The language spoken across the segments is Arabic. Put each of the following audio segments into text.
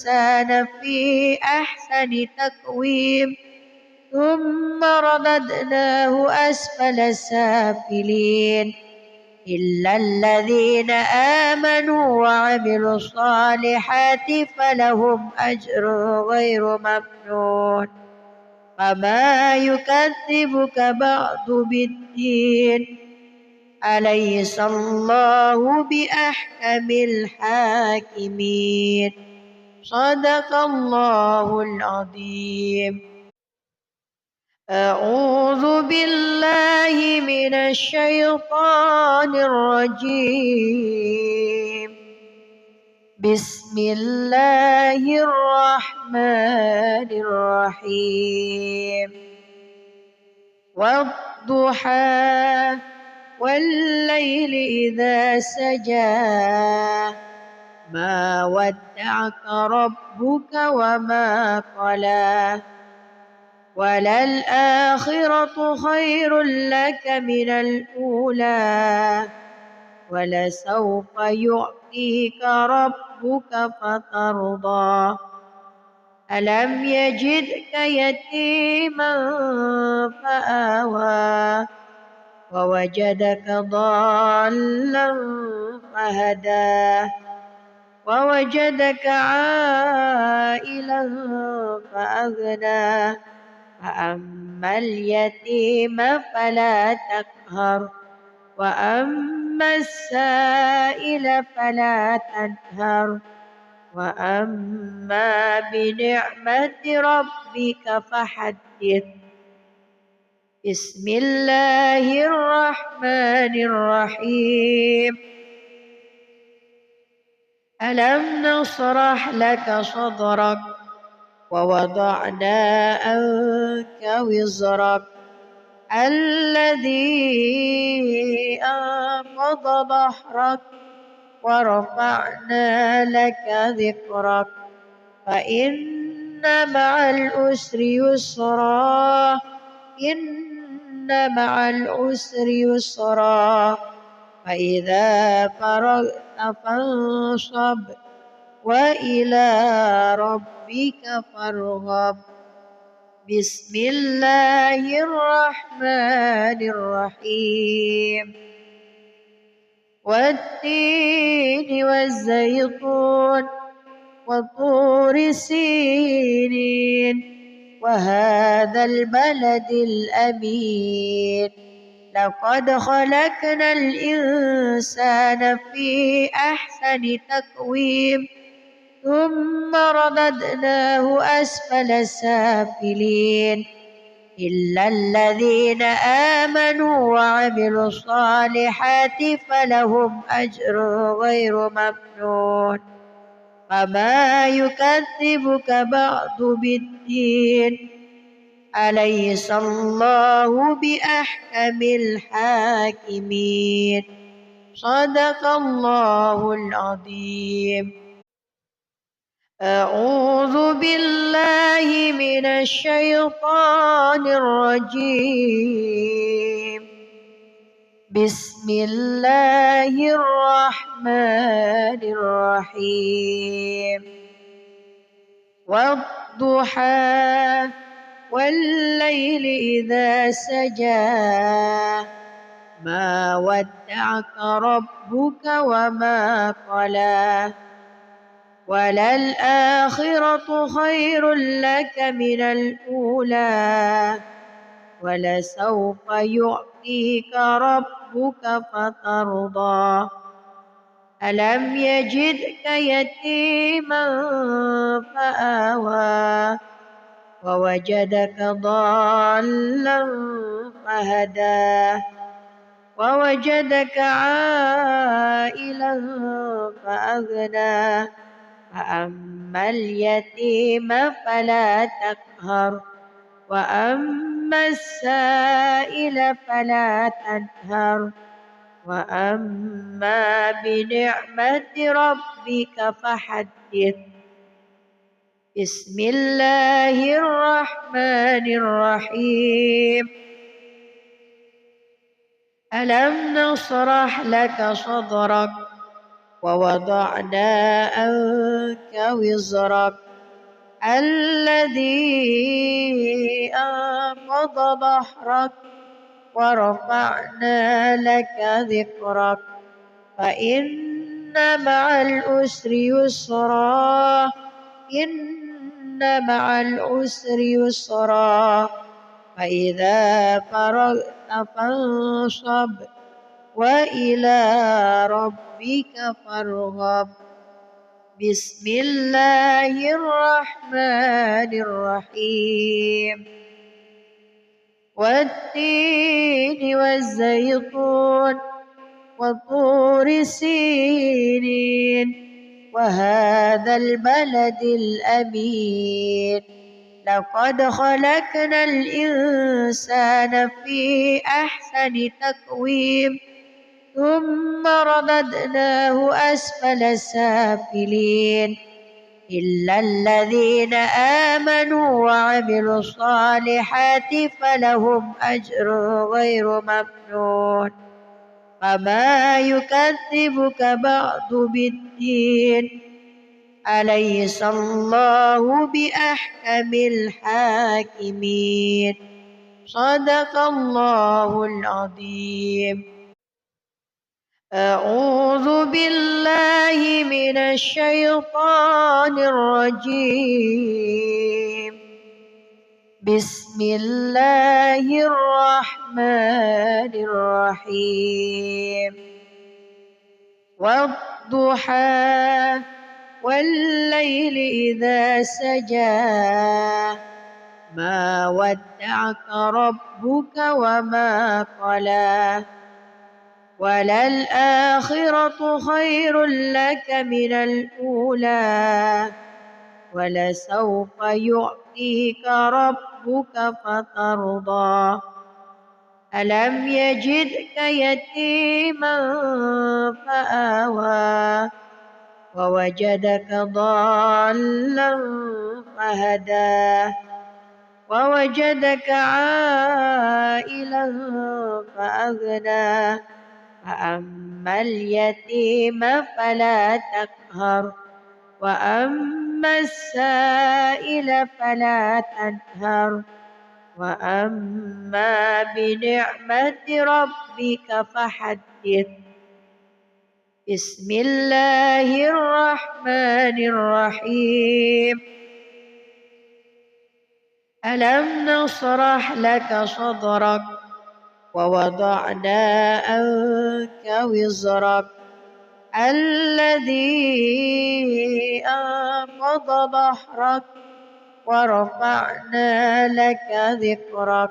الإنسان في أحسن تقويم ثم رددناه أسفل سافلين إلا الذين آمنوا وعملوا الصالحات فلهم أجر غير ممنون وما يكذبك بعد بالدين أليس الله بأحكم الحاكمين صدق الله العظيم. أعوذ بالله من الشيطان الرجيم. بسم الله الرحمن الرحيم. والضحى والليل إذا سجى ما ودعك ربك وما قلى وللآخرة خير لك من الأولى ولسوف يعطيك ربك فترضى ألم يجدك يتيما فآوى ووجدك ضالا فهدى ووجدك عائلا فأغنى فأما اليتيم فلا تقهر وأما السائل فلا تنهر وأما بنعمة ربك فحدث. بسم الله الرحمن الرحيم. ألم نشرح لك صدرك ووضعنا عنك وزرك الذي أنقض ظهرك ورفعنا لك ذكرك فإن مع العسر يسرا إن مع العسر يسرا فإذا فرغت فانصب وإلى ربك فارغب. بسم الله الرحمن الرحيم. والتين والزيتون وطور سينين وهذا البلد الأمين لقد خلقنا الإنسان في أحسن تقويم ثم رددناه أسفل سافلين إلا الذين آمنوا وعملوا الصالحات فلهم أجر غير ممنون وما يكذبك بعد بالدين أليس الله بأحكم الحاكمين صدق الله العظيم. أعوذ بالله من الشيطان الرجيم. بسم الله الرحمن الرحيم. والضحى والليل إذا سجى ما ودعك ربك وما قلى وللآخرة خير لك من الأولى ولسوف يعطيك ربك فترضى ألم يجدك يتيما فآوى ووجدك ضالا فهدى ووجدك عائلا فأغنى فأما اليتيم فلا تقهر وأما السائل فلا تنهر وأما بنعمة ربك فحدث. بسم الله الرحمن الرحيم. ألم نشرح لك صدرك ووضعنا عنك وزرك الذي أنقض ظهرك ورفعنا لك ذكرك فإن مع العسر يسرا إن مع العسر يسرا فإذا فرغت فانصب وإلى ربك فارغب بسم الله الرحمن الرحيم والتين والزيتون وطور سينين وهذا البلد الأمين لقد خلقنا الإنسان في أحسن تقويم ثم رددناه أسفل سافلين إلا الذين آمنوا وعملوا الصالحات فلهم أجر غير ممنون فما يكذبك بعد بالدين أليس الله بأحكم الحاكمين صدق الله العظيم. أعوذ بالله من الشيطان الرجيم بسم الله الرحمن الرحيم والضحى والليل إذا سجى ما ودعك ربك وما قلى وللآخرة خير لك من الأولى ولسوف يعطيك ربك فترضى ألم يجدك يتيما فآوى ووجدك ضالا فهدى ووجدك عائلا فأغنى فأما اليتيم فلا تقهر وأما السائل فلا تنهر وأما بنعمة ربك فحدث بسم الله الرحمن الرحيم ألم نشرح لك صدرك ووضعنا عنك وزرك الذي أنقض ظهرك ورفعنا لك ذكرك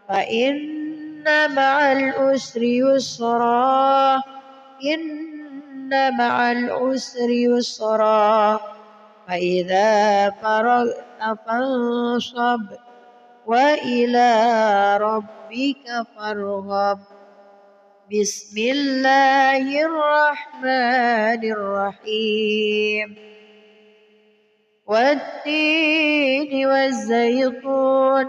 فإن مع العسر يسرا إن مع العسر يسرا فإذا فرغت فانصب وإلى ربك فارغب بسم الله الرحمن الرحيم والتين والزيتون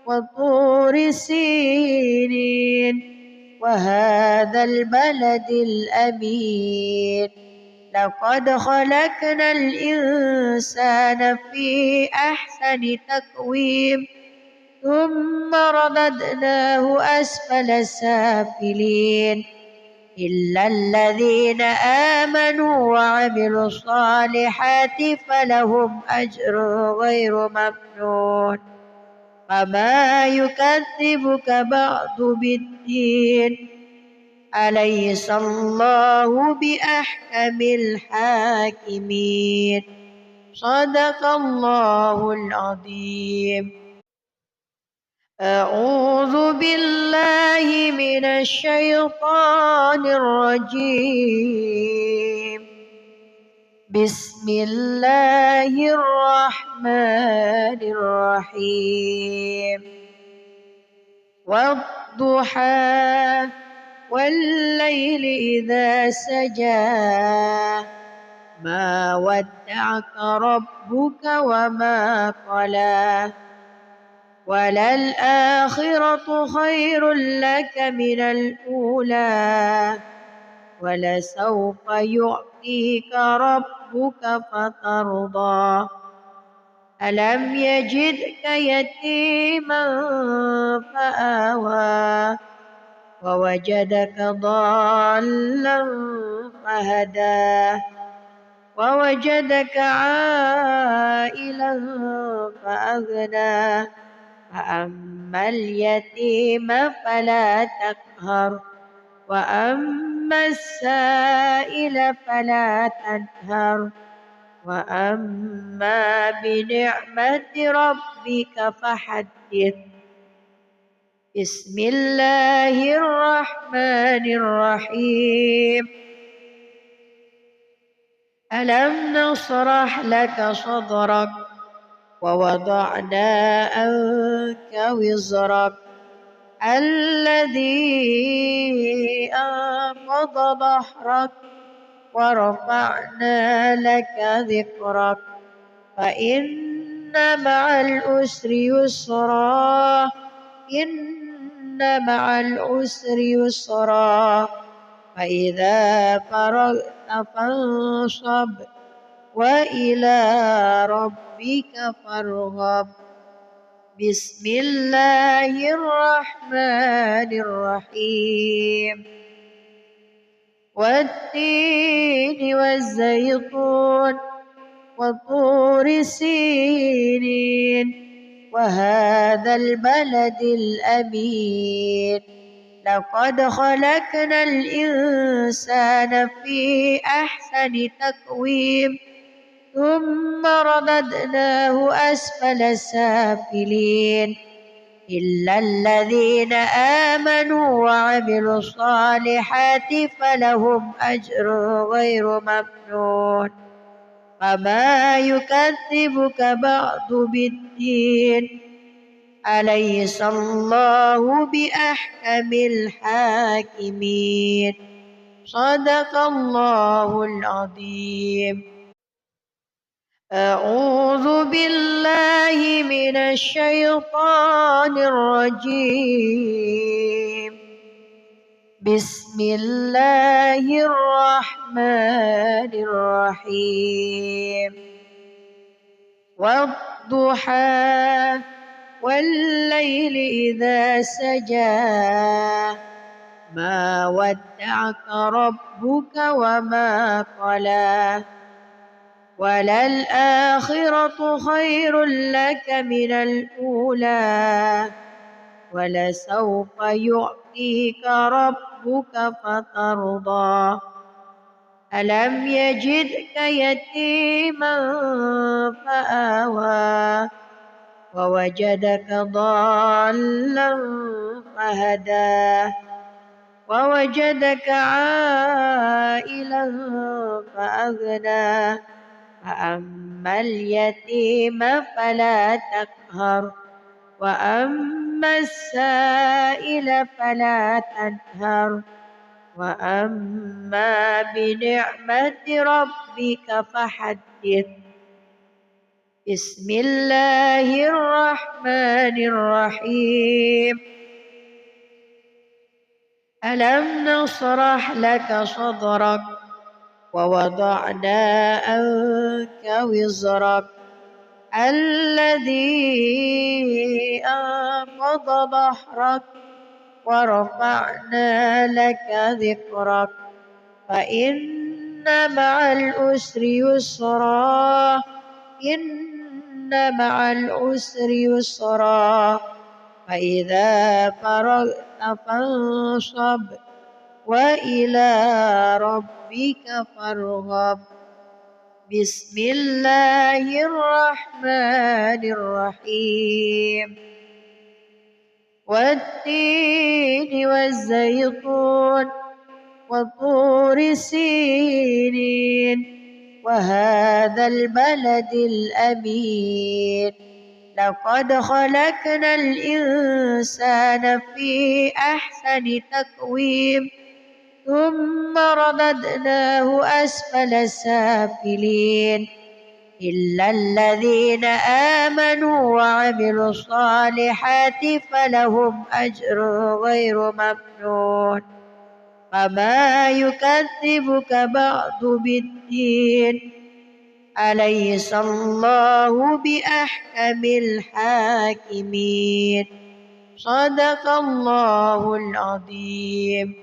وطور سينين وهذا البلد الأمين لقد خلقنا الإنسان في أحسن تقويم ثم رددناه أسفل سافلين إلا الذين آمنوا وعملوا الصالحات فلهم أجر غير ممنون فما يكذبك بعد بالدين أليس الله بأحكم الحاكمين صدق الله العظيم. أعوذ بالله من الشيطان الرجيم بسم الله الرحمن الرحيم والضحى والليل إذا سجى ما ودعك ربك وما قلى وللآخرة خير لك من الأولى ولسوف يعطيك ربك فترضى ألم يجدك يتيما فآوى ووجدك ضالا فهدى ووجدك عائلا فأغنى فأما اليتيم فلا تقهر وأما السائل فلا تنهر وأما بنعمة ربك فحدث بسم الله الرحمن الرحيم ألم نشرح لك صدرك ووضعنا عنك وزرك الذي أنقض ظهرك ورفعنا لك ذكرك فإن مع العسر يسرا إن مع العسر يسرا فإذا فرغت فانصب وإلى ربك فارغب بسم الله الرحمن الرحيم والتين والزيتون وطور سينين وهذا البلد الأمين لقد خلقنا الإنسان في أحسن تقويم ثم رددناه أسفل سافلين إلا الذين آمنوا وعملوا الصالحات فلهم أجر غير ممنون فما يكذبك بعد بالدين أليس الله بأحكم الحاكمين صدق الله العظيم أعوذ بالله من الشيطان الرجيم بسم الله الرحمن الرحيم والضحى والليل إذا سجى ما ودعك ربك وما قلى وللآخرة خير لك من الأولى ولسوف يعطيك ربك فترضى ألم يجدك يتيما فآوى ووجدك ضالا فهدى ووجدك عائلا فأغنى فأما اليتيم فلا تقهر وأما السائل فلا تنهر وأما بنعمة ربك فحدث بسم الله الرحمن الرحيم ألم نشرح لك صدرك ووضعنا عنك وزرك الذي أنقض ظهرك ورفعنا لك ذكرك فإن مع العسر يسرا إن مع العسر يسرا فإذا فرغت فانصب وإلى ربك فارغب بسم الله الرحمن الرحيم والتين والزيتون وطور سينين وهذا البلد الأمين لقد خلقنا الإنسان في أحسن تقويم ثم رددناه أسفل سافلين إلا الذين آمنوا وعملوا الصالحات فلهم أجر غير ممنون فما يكذبك بعد بالدين أليس الله بأحكم الحاكمين صدق الله العظيم.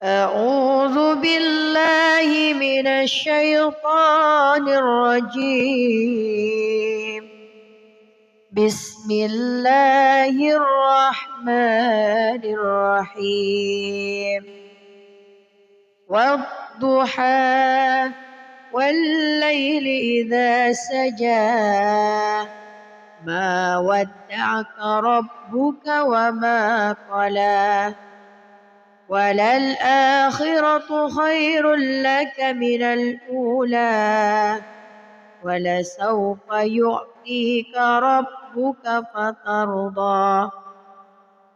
أعوذ بالله من الشيطان الرجيم. بسم الله الرحمن الرحيم. والضحى والليل إذا سجى ما ودعك ربك وما قلى وللآخرة خير لك من الأولى ولسوف يعطيك ربك فترضى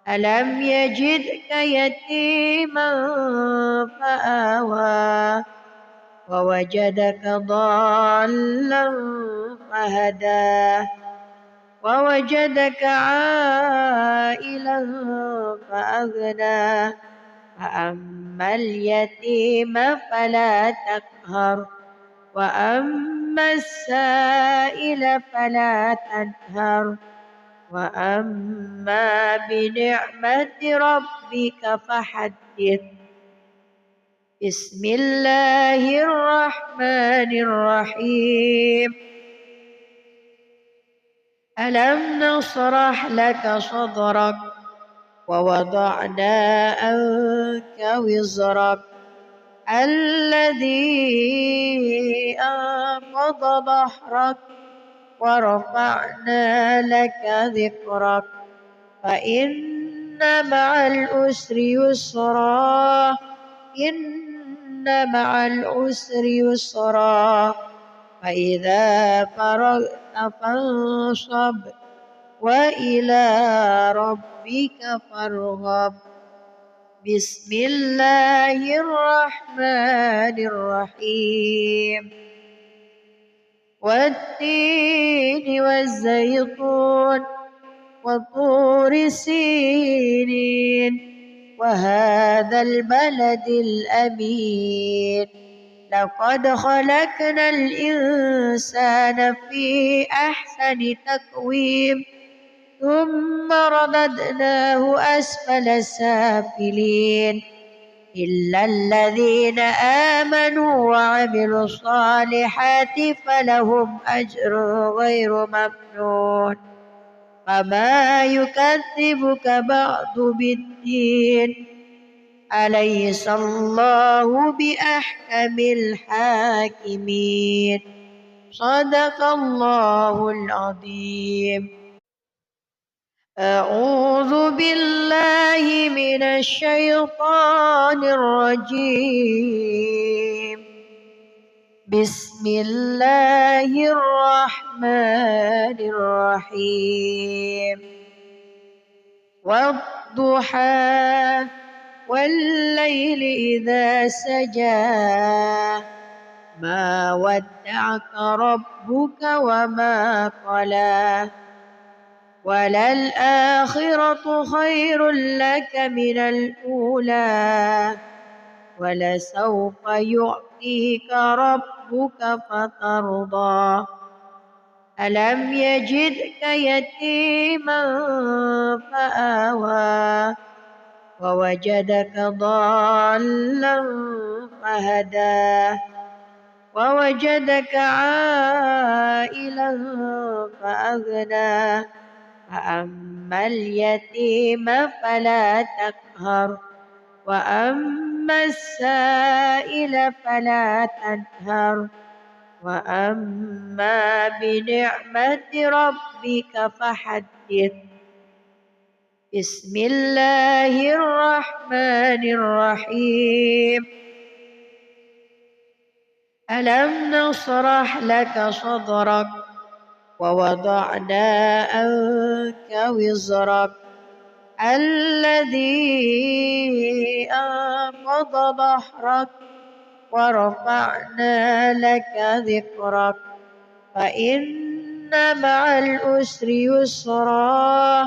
ألم يجدك يتيما فآوى ووجدك ضالا فهدى ووجدك عائلا فأغنى فأما اليتيم فلا تقهر وأما السائل فلا تنهر وأما بنعمة ربك فحدث. بسم الله الرحمن الرحيم. ألم نشرح لك صدرك ووضعنا عنك وزرك الذي أنقض ظهرك ورفعنا لك ذكرك فإن مع العسر يسرا إن مع العسر يسرا فإذا فرغت فانصب وإلى ربك فارغب. بسم الله الرحمن الرحيم. والتين والزيتون وطور سينين وهذا البلد الأمين لقد خلقنا الإنسان في أحسن تقويم ثم رددناه أسفل سافلين إلا الذين آمنوا وعملوا الصالحات فلهم أجر غير ممنون فما يكذبك بعد بالدين أليس الله بأحكم الحاكمين صدق الله العظيم. أعوذ بالله من الشيطان الرجيم. بسم الله الرحمن الرحيم. والضحى والليل إذا سجى ما ودعك ربك وما قلى وللآخرة خير لك من الأولى ولسوف يعطيك ربك فترضى ألم يجدك يتيما فآوى ووجدك ضالا فهدى ووجدك عائلا فأغنى فأما اليتيم فلا تقهر وأما السائل فلا تنهر وأما بنعمة ربك فحدث. بسم الله الرحمن الرحيم. ألم نشرح لك صدرك ووضعنا عنك وزرك الذي أنقض ظهرك ورفعنا لك ذكرك فإن مع العسر يسرا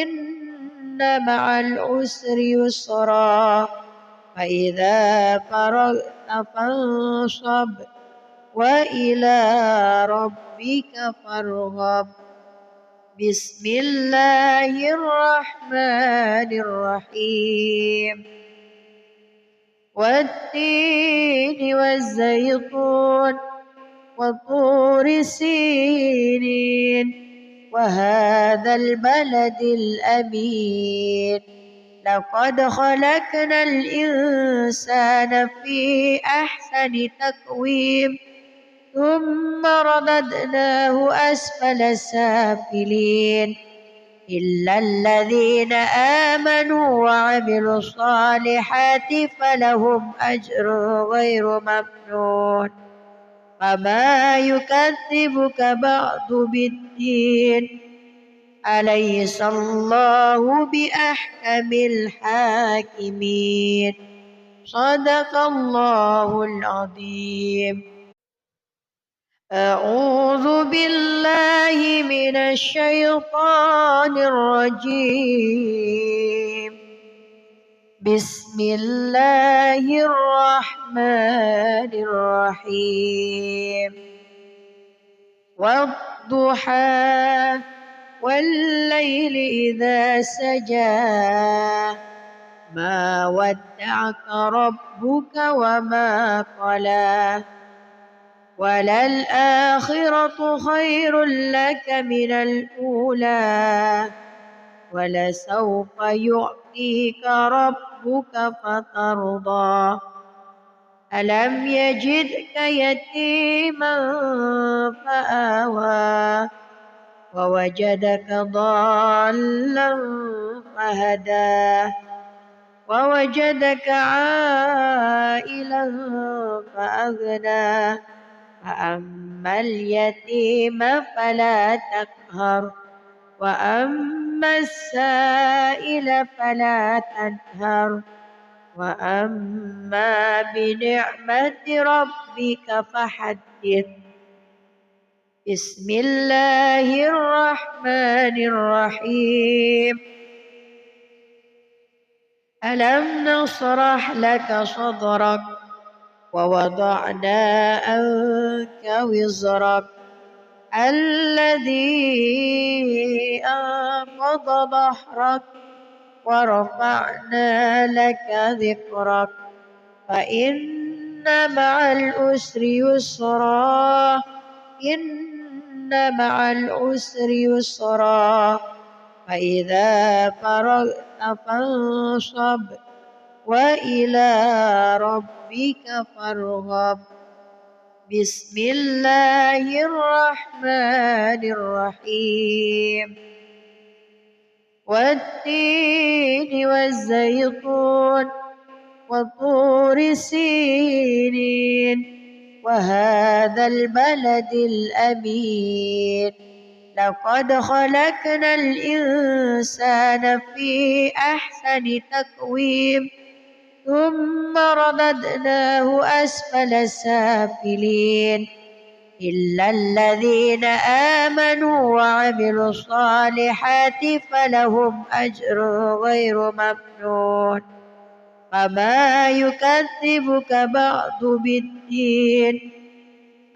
إن مع العسر يسرا فإذا فرغت فانصب وإلى ربك فارغب. بسم الله الرحمن الرحيم. والتين والزيتون وطور سينين وهذا البلد الأمين لقد خلقنا الإنسان في أحسن تقويم ثم رددناه أسفل سافلين إلا الذين آمنوا وعملوا الصالحات فلهم أجر غير ممنون. فما يكذبك بعد بالدين أليس الله بأحكم الحاكمين. صدق الله العظيم. أعوذ بالله من الشيطان الرجيم. بسم الله الرحمن الرحيم. والضحى والليل إذا سجى ما ودعك ربك وما قلى وللآخرة خير لك من الأولى ولسوف يعطيك ربك فترضى. ألم يجدك يتيما فآوى ووجدك ضالا فهدى ووجدك عائلا فأغنى فأما اليتيم فلا تقهر وأما السائل فلا تنهر وأما بنعمة ربك فحدث. بسم الله الرحمن الرحيم. ألم نشرح لك صدرك ووضعنا عنك وزرك الذي أنقض ظهرك ورفعنا لك ذكرك فإن مع العسر يسرا إن مع العسر يسرا فإذا فرغت فانصب وإلى ربك فارغب. بسم الله الرحمن الرحيم. والتين والزيتون وطور سينين وهذا البلد الأمين لقد خلقنا الإنسان في أحسن تقويم ثم رددناه أسفل سافلين إلا الذين آمنوا وعملوا الصالحات فلهم أجر غير ممنون. فما يكذبك بعد بالدين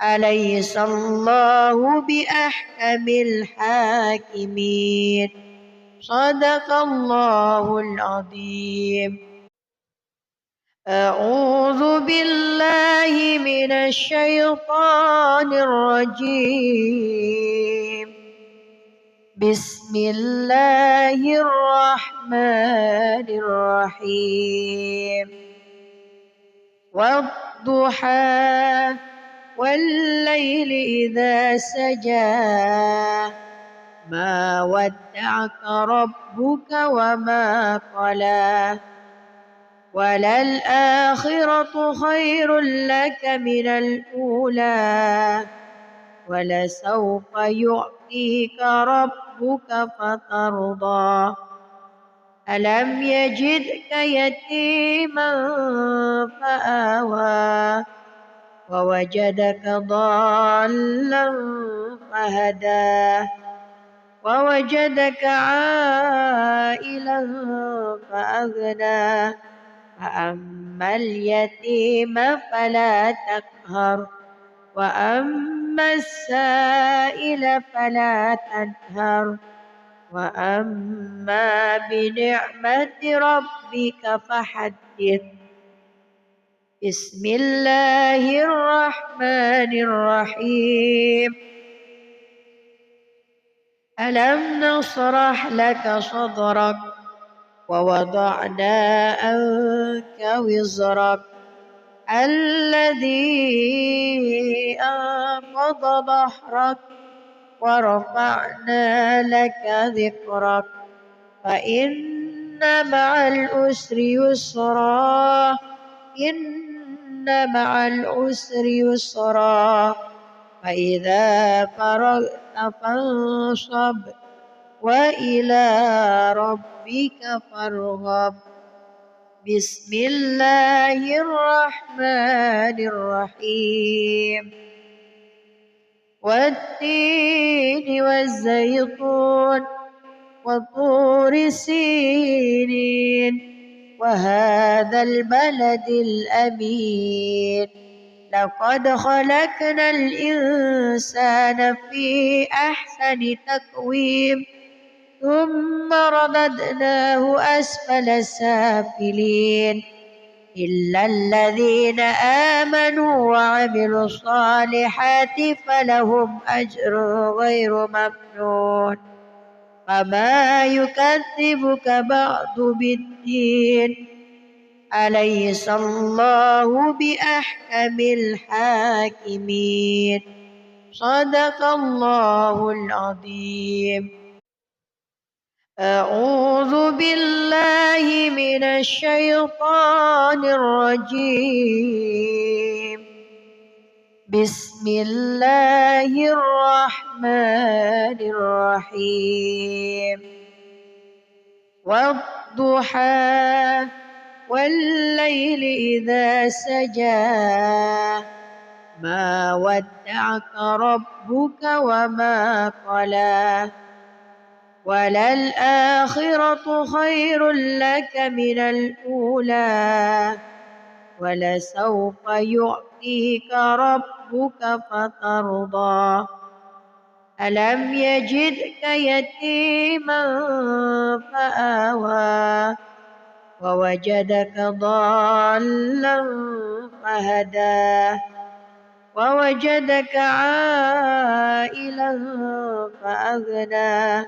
أليس الله بأحكم الحاكمين. صدق الله العظيم. أعوذ بالله من الشيطان الرجيم. بسم الله الرحمن الرحيم. والضحى والليل إذا سجى ما ودعك ربك وما قلى وللآخرة خير لك من الأولى ولسوف يعطيك ربك فترضى. ألم يجدك يتيما فآوى ووجدك ضالا فهدى ووجدك عائلا فأغنى فأما اليتيم فلا تقهر وأما السائل فلا تنهر وأما بنعمة ربك فحدث. بسم الله الرحمن الرحيم. ألم نشرح لك صدرك ووضعنا عنك وزرك الذي أنقض ظهرك ورفعنا لك ذكرك فإن مع العسر يسرا إن مع العسر يسرا فإذا فرغت فانصب وإلى ربك فارغب. بسم الله الرحمن الرحيم. والتين والزيتون وطور سينين وهذا البلد الأمين لقد خلقنا الإنسان في أحسن تقويم ثم رددناه أسفل سافلين إلا الذين آمنوا وعملوا الصالحات فلهم أجر غير ممنون فما يكذبك بعد بالدين أليس الله بأحكم الحاكمين. صدق الله العظيم. أعوذ بالله من الشيطان الرجيم. بسم الله الرحمن الرحيم. والضحى والليل إذا سجى ما ودعك ربك وما قلى وللآخرة خير لك من الأولى ولسوف يعطيك ربك فترضى ألم يجدك يتيما فآوى ووجدك ضالا فهدى ووجدك عائلا فأغنى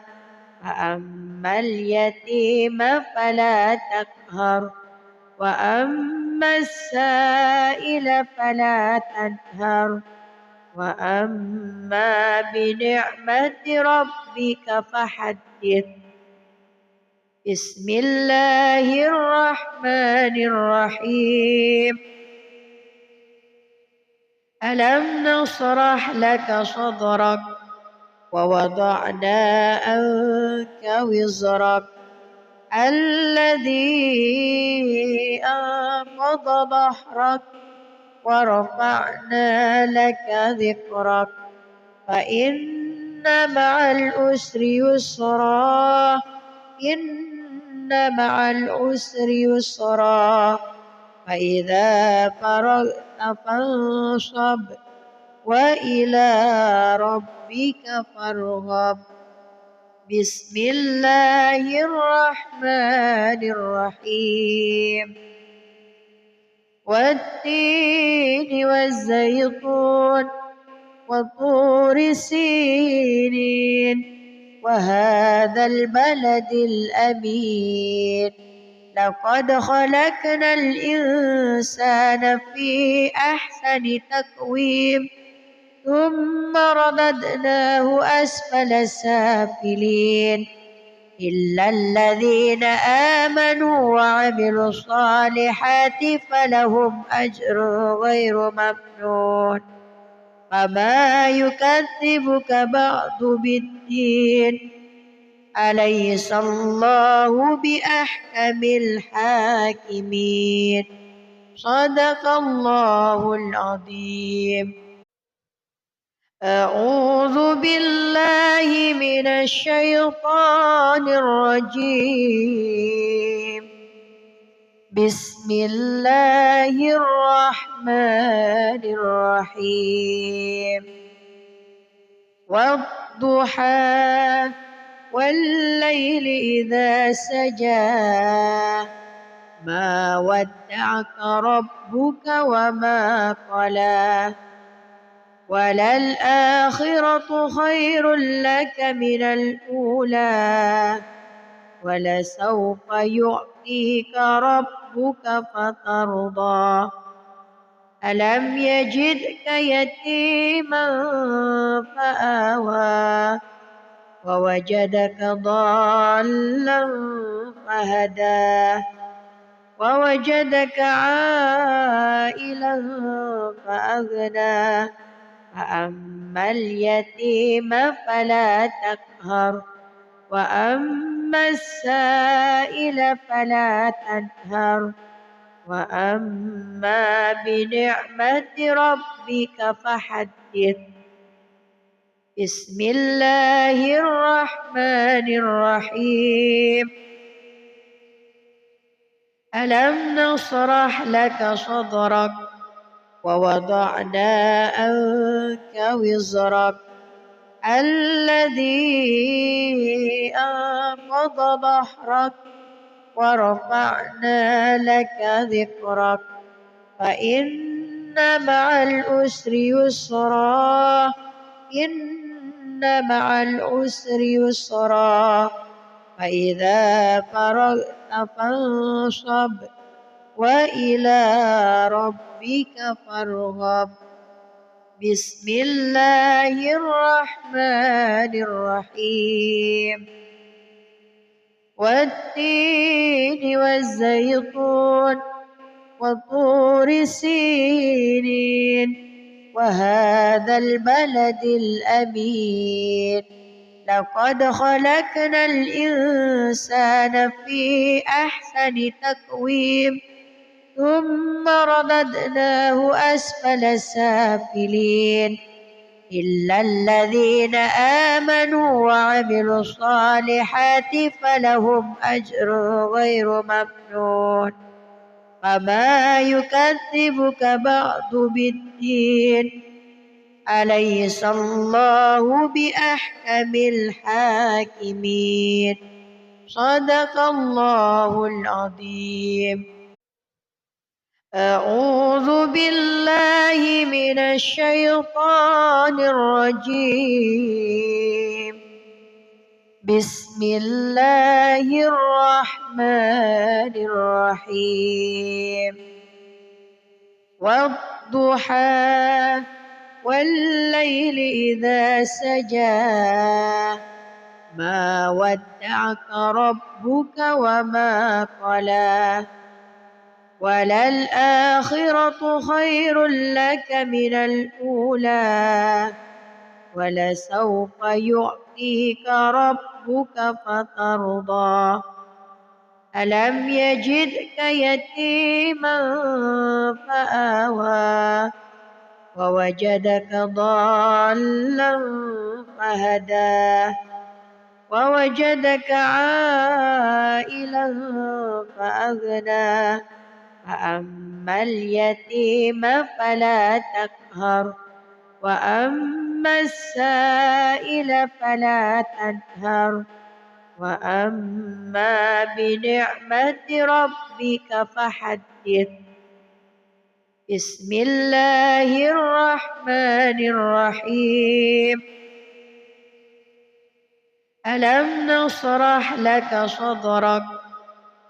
فأما اليتيم فلا تقهر وأما السائل فلا تنهر وأما بنعمة ربك فحدث. بسم الله الرحمن الرحيم. ألم نشرح لك صدرك ووضعنا عنك وزرك الذي أنقض ظهرك ورفعنا لك ذكرك فإن مع العسر يسرا إن مع العسر يسرا فإذا فرغت فانصب وإلى ربك فارغب. بسم الله الرحمن الرحيم. والتين والزيتون وطور سينين وهذا البلد الأمين لقد خلقنا الإنسان في أحسن تقويم ثم رددناه أسفل سافلين إلا الذين آمنوا وعملوا الصالحات فلهم أجر غير ممنون فما يكذبك بعد بالدين أليس الله بأحكم الحاكمين. صدق الله العظيم. أعوذ بالله من الشيطان الرجيم. بسم الله الرحمن الرحيم. والضحى والليل إذا سجى ما ودعك ربك وما قلى وللآخرة خير لك من الأولى ولسوف يعطيك ربك فترضى ألم يجدك يتيما فآوى ووجدك ضالا فهدى ووجدك عائلا فأغنى فأما اليتيم فلا تقهر وأما السائل فلا تنهر وأما بنعمة ربك فحدث. بسم الله الرحمن الرحيم. ألم نشرح لك صدرك ووضعنا عنك وزرك الذي أنقض ظهرك ورفعنا لك ذكرك فإن مع العسر يسرا إن مع العسر يسرا فإذا فرغت فانصب وإلى ربك فارغب. بسم الله الرحمن الرحيم. والتين والزيتون وطور سينين وهذا البلد الأمين لقد خلقنا الإنسان في أحسن تقويم ثم رددناه أسفل سافلين إلا الذين آمنوا وعملوا الصالحات فلهم أجر غير ممنون فما يكذبك بعد بالدين أليس الله بأحكم الحاكمين صدق الله العظيم. أعوذ بالله من الشيطان الرجيم. بسم الله الرحمن الرحيم. والضحى والليل إذا سجى ما ودعك ربك وما قلى وللآخرة خير لك من الأولى ولسوف يعطيك ربك فترضى ألم يجدك يتيما فآوى ووجدك ضالا فهدى ووجدك عائلا فأغنى فأما اليتيم فلا تقهر وأما السائل فلا تنهر وأما بنعمة ربك فحدث. بسم الله الرحمن الرحيم. ألم نشرح لك صدرك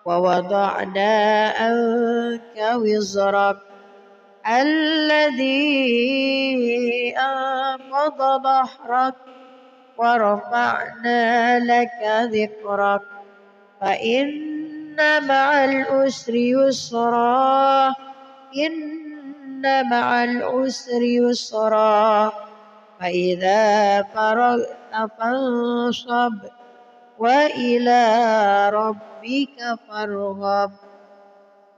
ووضعنا عنك وزرك الذي أنقض ظهرك ورفعنا لك ذكرك فإن مع العسر يسرا إن مع العسر يسرا فإذا فرغت فانصب وإلى ربك فارغب.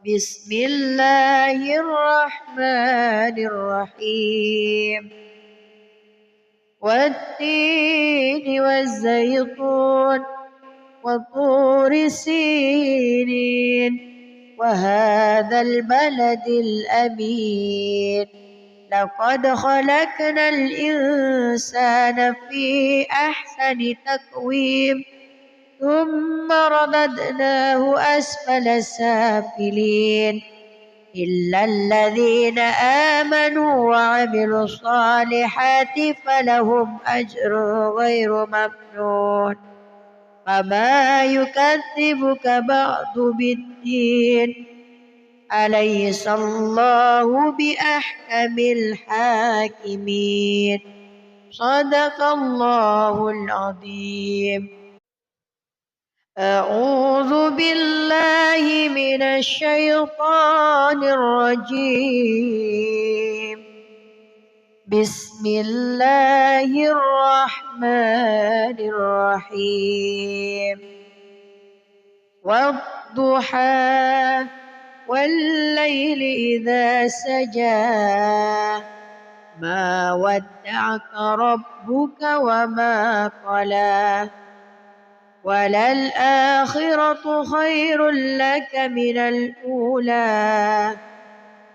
بسم الله الرحمن الرحيم. والتين والزيتون وطور سينين وهذا البلد الأمين لقد خلقنا الإنسان في أحسن تقويم ثم رددناه أسفل سافلين إلا الذين آمنوا وعملوا الصالحات فلهم أجر غير ممنون فما يكذبك بعد بالدين أليس الله بأحكم الحاكمين صدق الله العظيم. أعوذ بالله من الشيطان الرجيم. بسم الله الرحمن الرحيم. والضحى والليل إذا سجى ما ودعك ربك وما قلى وللآخرة خير لك من الأولى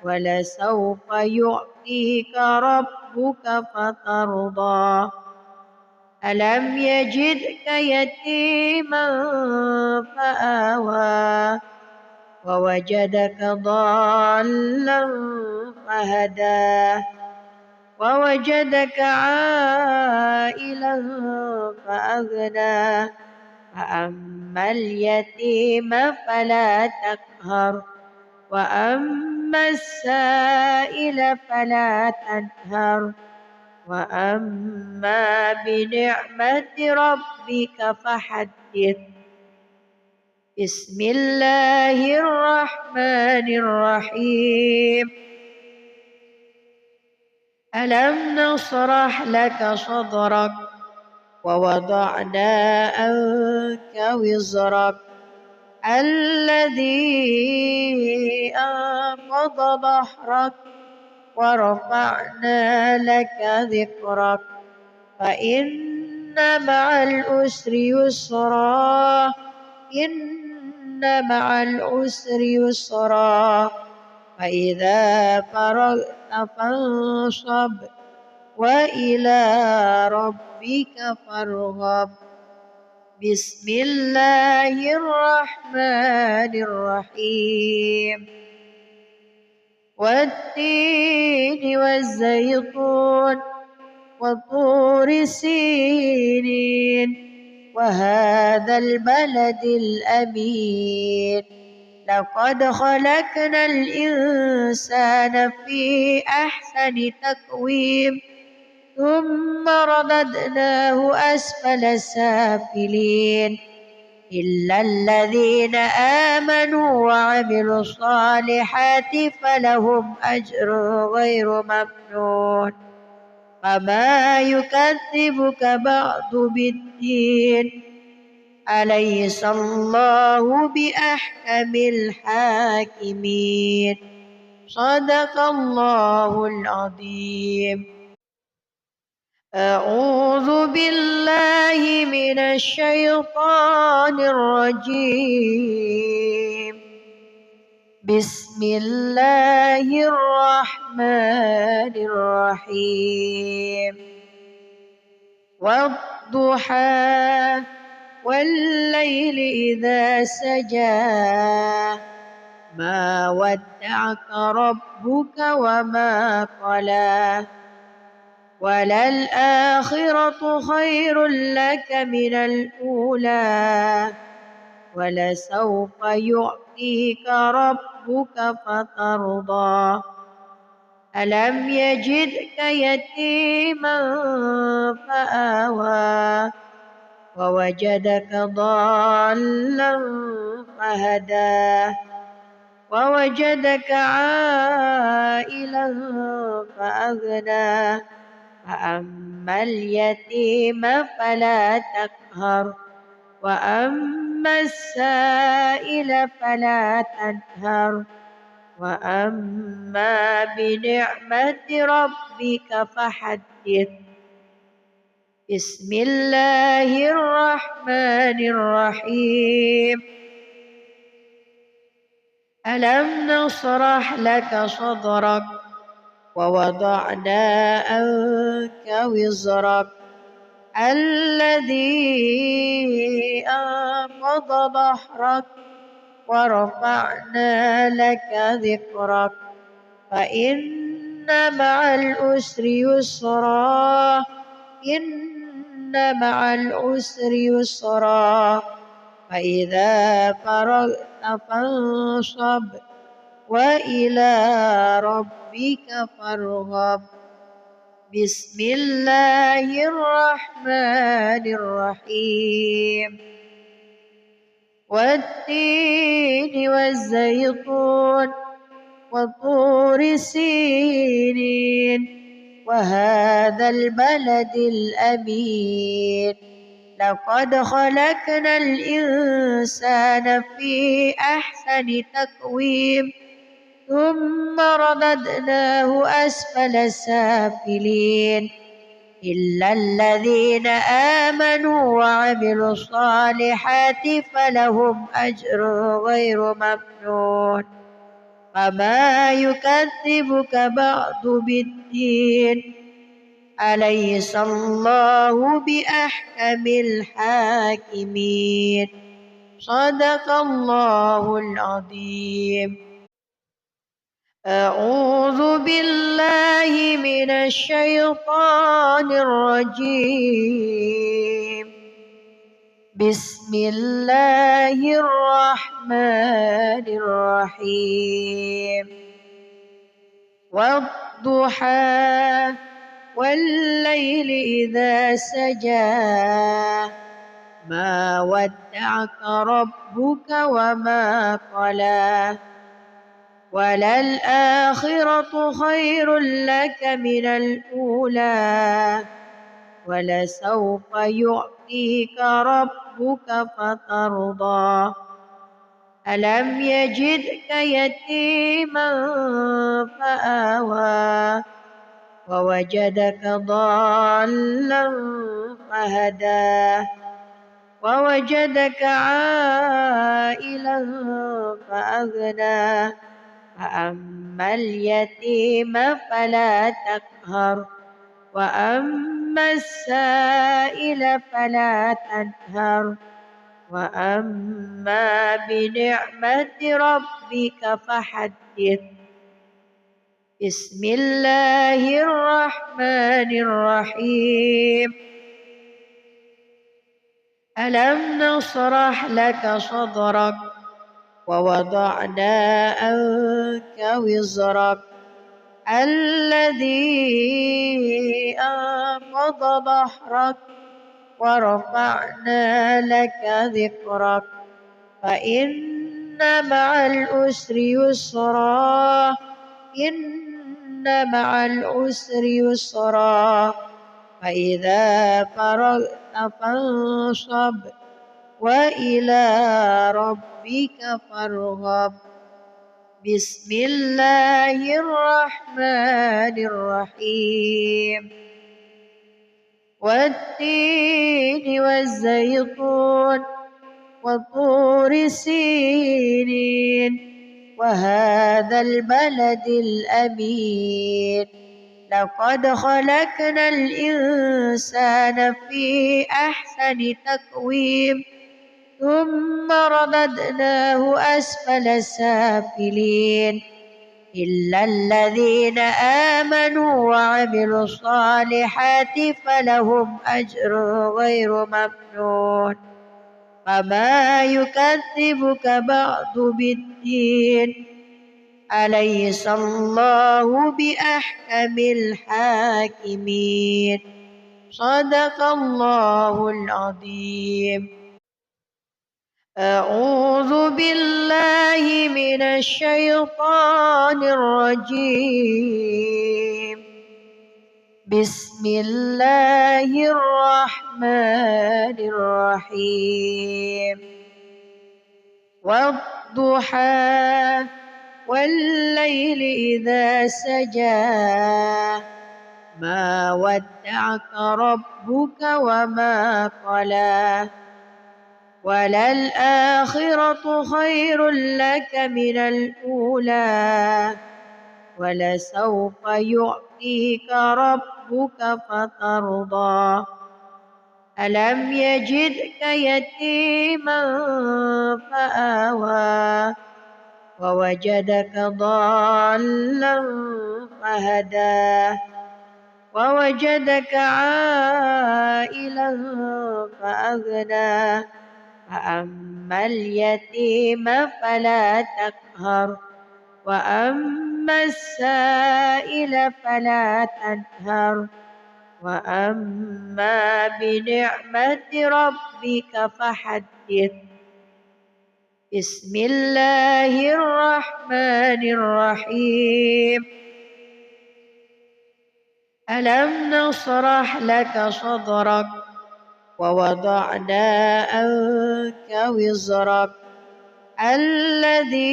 ولسوف يعطيك ربك فترضى ألم يجدك يتيما فآوى ووجدك ضالا فهدى ووجدك عائلا فأغنى فأما اليتيم فلا تقهر وأما السائل فلا تنهر وأما بنعمة ربك فحدث. بسم الله الرحمن الرحيم. ألم نشرح لك صدرك ووضعنا عنك وزرك الذي أنقض ظهرك ورفعنا لك ذكرك فإن مع العسر يسرا إن مع العسر يسرا فإذا فرغت فانصب وإلى ربك فارغب. بسم الله الرحمن الرحيم. والتين والزيتون وطور سينين وهذا البلد الأمين لقد خلقنا الإنسان في أحسن تقويم ثم رددناه أسفل سافلين إلا الذين آمنوا وعملوا الصالحات فلهم أجر غير ممنون فما يكذبك بعد بالدين أليس الله بأحكم الحاكمين صدق الله العظيم. أعوذ بالله من الشيطان الرجيم. بسم الله الرحمن الرحيم. والضحى والليل إذا سجى ما ودعك ربك وما قلى وللآخرة خير لك من الأولى ولسوف يعطيك ربك فترضى ألم يجدك يتيما فآوى ووجدك ضالا فهدى ووجدك عائلا فأغنى فأما اليتيم فلا تقهر وأما السائل فلا تنهر وأما بنعمة ربك فحدث. بسم الله الرحمن الرحيم ألم نشرح لك صدرك ووضعنا عنك وزرك الذي أنقض ظهرك ورفعنا لك ذكرك فإن مع العسر يسرا إن مع العسر يسرا فإذا فرغت فانصب وإلى ربك فارغب بسم الله الرحمن الرحيم والتين والزيتون وطور سينين وهذا البلد الأمين لقد خلقنا الإنسان في أحسن تقويم ثم رددناه أسفل سافلين إلا الذين آمنوا وعملوا الصالحات فلهم أجر غير ممنون فما يكذبك بعد بالدين أليس الله بأحكم الحاكمين صدق الله العظيم. أعوذ بالله من الشيطان الرجيم بسم الله الرحمن الرحيم والضحى والليل إذا سجى ما ودعك ربك وما قلى وللآخرة خير لك من الأولى ولسوف يعطيك ربك فترضى ألم يجدك يتيما فآوى ووجدك ضالا فهدى ووجدك عائلا فأغنى فأما اليتيم فلا تقهر وأما السائل فلا تنهر وأما بنعمة ربك فحدث بسم الله الرحمن الرحيم ألم نشرح لك صدرك ووضعنا عنك وزرك الذي أنقض ظهرك ورفعنا لك ذكرك فإن مع العسر يسرا إن مع العسر يسرا فإذا فرغت فانصب وإلى ربك فارغب بسم الله الرحمن الرحيم والتين والزيتون وطور سينين وهذا البلد الأمين لقد خلقنا الإنسان في أحسن تقويم ثم رددناه أسفل سافلين إلا الذين آمنوا وعملوا الصالحات فلهم أجر غير ممنون فما يكذبك بعد بالدين أليس الله بأحكم الحاكمين صدق الله العظيم. أعوذ بالله من الشيطان الرجيم بسم الله الرحمن الرحيم والضحى والليل إذا سجى ما ودعك ربك وما قلى وللآخرة خير لك من الأولى ولسوف يعطيك ربك فترضى ألم يجدك يتيما فآوى ووجدك ضالا فهدى ووجدك عائلا فأغنى فأما اليتيم فلا تقهر وأما السائل فلا تنهر وأما بنعمة ربك فحدث بسم الله الرحمن الرحيم ألم نشرح لك صدرك ووضعنا عنك وزرك الذي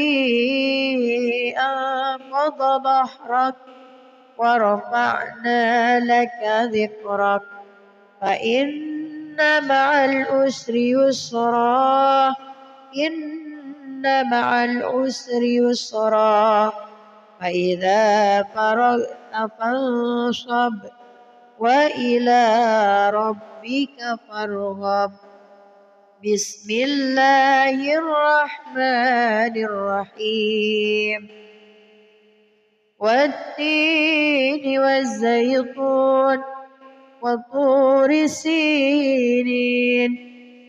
أنقض ظهرك ورفعنا لك ذكرك فإن مع العسر يسرا إن مع العسر يسرا فإذا فرغت فانصب وإلى ربك فارغب بسم الله الرحمن الرحيم والتين والزيتون وطور سينين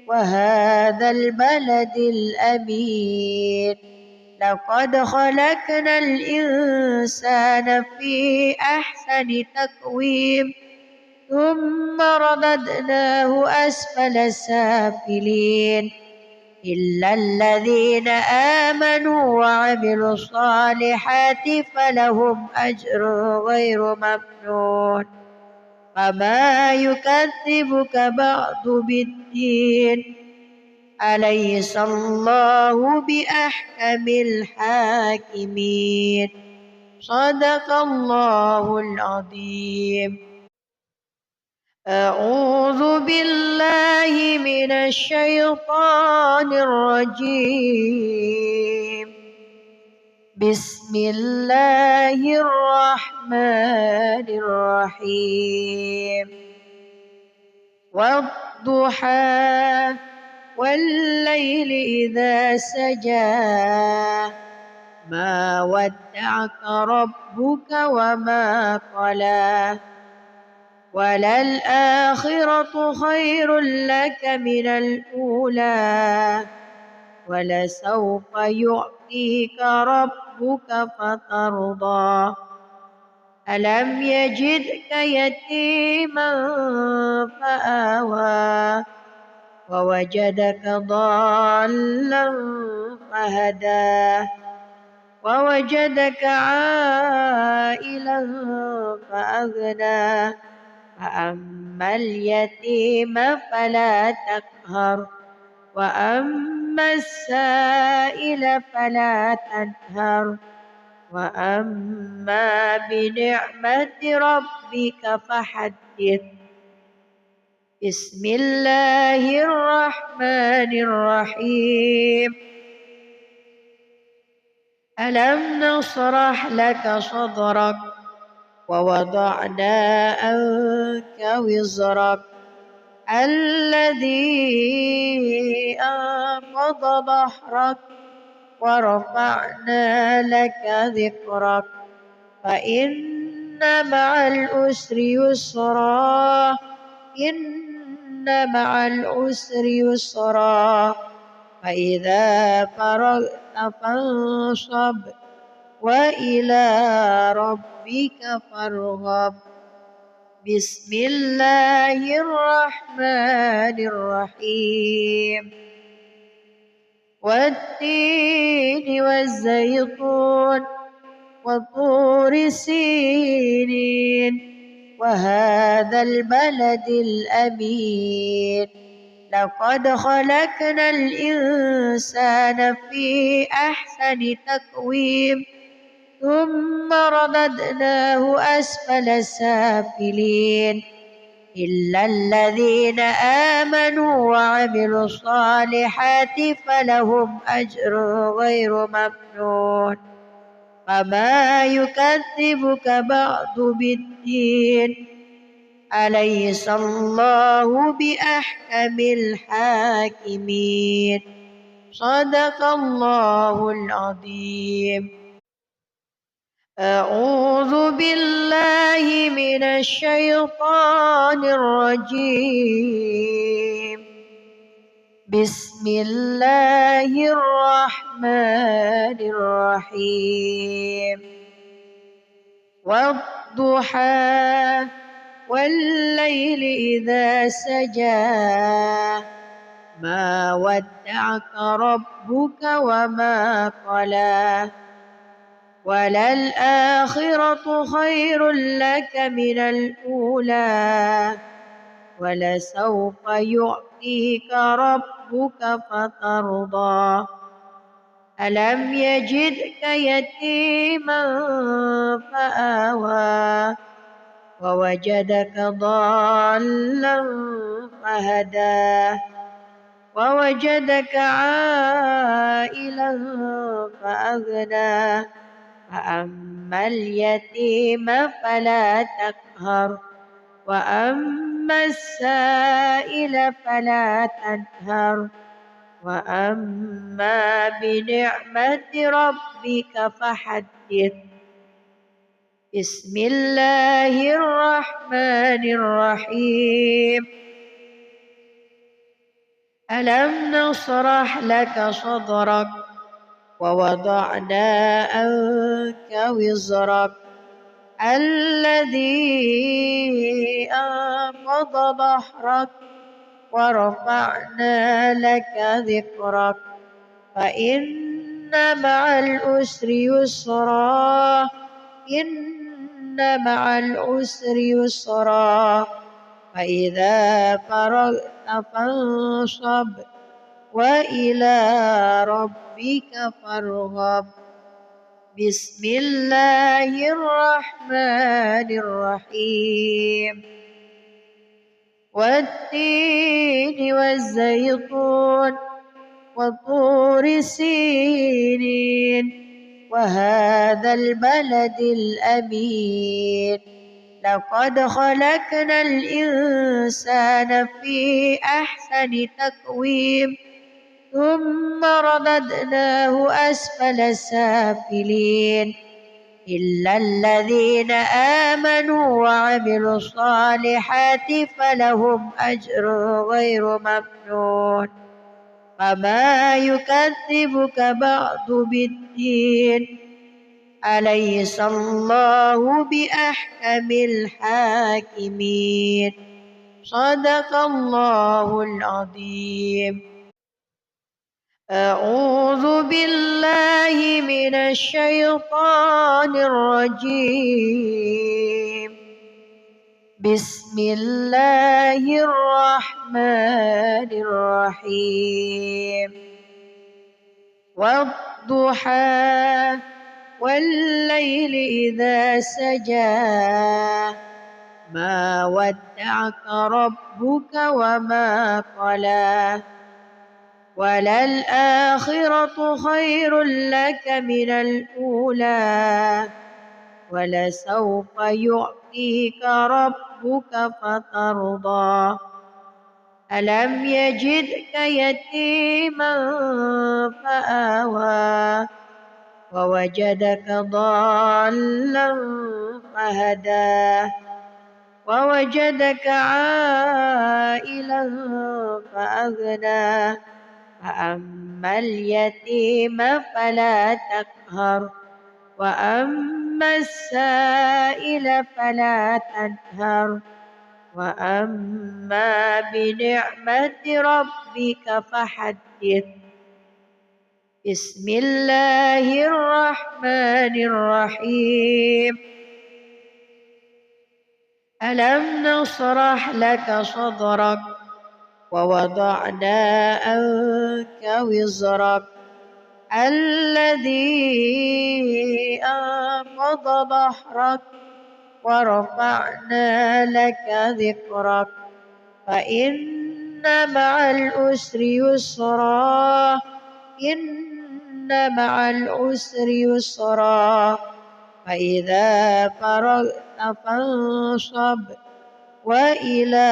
وهذا البلد الأمين لقد خلقنا الإنسان في أحسن تقويم ثم رددناه أسفل سافلين إلا الذين آمنوا وعملوا الصالحات فلهم أجر غير ممنون فما يكذبك بعد بالدين أليس الله بأحكم الحاكمين صدق الله العظيم أعوذ بالله من الشيطان الرجيم بسم الله الرحمن الرحيم والضحى والليل إذا سجى ما ودعك ربك وما قلى وللآخرة خير لك من الأولى ولسوف يعطيك ربك فترضى ألم يجدك يتيما فآوى ووجدك ضالا فهدى ووجدك عائلا فأغنى فأما اليتيم فلا تقهر وأما السائل فلا تنهر وأما بنعمة ربك فحدث بسم الله الرحمن الرحيم ألم نشرح لك صدرك ووضعنا عنك وزرك الذي أنقض ظهرك ورفعنا لك ذكرك فإن مع العسر يسرا إن مع العسر يسرا فإذا فرغت فانصب وإلى ربك فارغب بسم الله الرحمن الرحيم والتين والزيتون وطور سينين وهذا البلد الأمين لقد خلقنا الإنسان في أحسن تقويم ثم رددناه أسفل سافلين إلا الذين آمنوا وعملوا الصالحات فلهم أجر غير ممنون فما يكذبك بعد بالدين أليس الله بأحكم الحاكمين صدق الله العظيم. أعوذ بالله من الشيطان الرجيم. بسم الله الرحمن الرحيم. والضحى والليل إذا سجى ما ودعك ربك وما قلى وللآخرة خير لك من الأولى ولسوف يعطيك ربك فترضى ألم يجدك يتيما فآوى ووجدك ضالا فهدى ووجدك عائلا فأغنى فأما اليتيم فلا تقهر وأما السائل فلا تنهر وأما بنعمة ربك فحدث. بسم الله الرحمن الرحيم. ألم نشرح لك صدرك ووضعنا عنك وزرك الذي أنقض ظهرك ورفعنا لك ذكرك فإن مع العسر يسرا إن مع العسر يسرا فإذا فرغت فانصب وإلى ربك فارغب. بسم الله الرحمن الرحيم. والتين والزيتون وطور سينين وهذا البلد الأمين لقد خلقنا الإنسان في أحسن تقويم ثم رددناه أسفل سافلين إلا الذين آمنوا وعملوا الصالحات فلهم أجر غير ممنون فما يكذبك بعد بالدين أليس الله بأحكم الحاكمين صدق الله العظيم. أعوذ بالله من الشيطان الرجيم. بسم الله الرحمن الرحيم. والضحى والليل إذا سجى ما ودعك ربك وما قلى وللآخرة خير لك من الأولى ولسوف يعطيك ربك فترضى ألم يجدك يتيما فآوى ووجدك ضالا فهدى ووجدك عائلا فأغنى فأما اليتيم فلا تقهر وأما السائل فلا تنهر وأما بنعمة ربك فحدث. بسم الله الرحمن الرحيم. ألم نشرح لك صدرك ووضعنا عنك وزرك الذي أنقض ظهرك ورفعنا لك ذكرك فإن مع العسر يسرا إن مع العسر يسرا فإذا فرغت فانصب وإلى